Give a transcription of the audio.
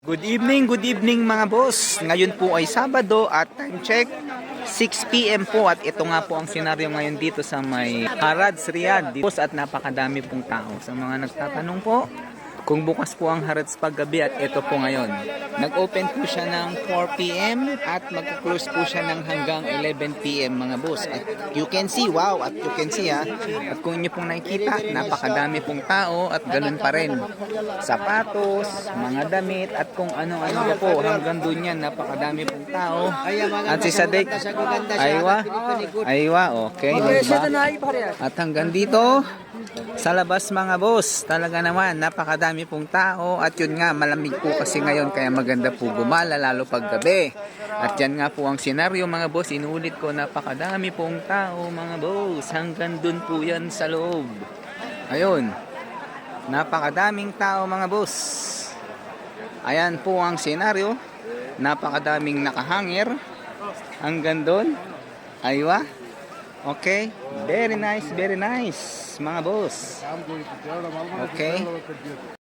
Good evening mga boss. Ngayon po ay Sabado at time check 6 PM po at ito nga po ang senaryo ngayon dito sa may Harads Riyadh. Boss, at napakadami pong tao. Sa mga nagtatanong po kung bukas po ang Harads paggabi, at ito po ngayon. Nag-open po siya ng 4 PM at mag-close po siya ng hanggang 11 PM mga boss. At you can see, wow, at you can see at kung inyo pong nakikita, napakadami pong tao at ganun pa rin. Sapatos, mga damit at kung ano-ano po, hanggang doon yan, napakadami pong tao. At si Sadek, aywa, okay, diba? At hanggang dito, sa labas mga boss, talaga naman napakadami pong tao, at yun nga, malamig po kasi ngayon kaya maganda po gumala lalo pag gabi. At yan nga po ang senaryo mga boss, inuulit ko, napakadami pong tao mga boss, hanggang dun po yan sa loob. Ayun, napakadaming tao mga boss. Ayan po ang senaryo, napakadaming nakahangir hanggang dun. Aywa. Okay, very nice mga boss. Okay.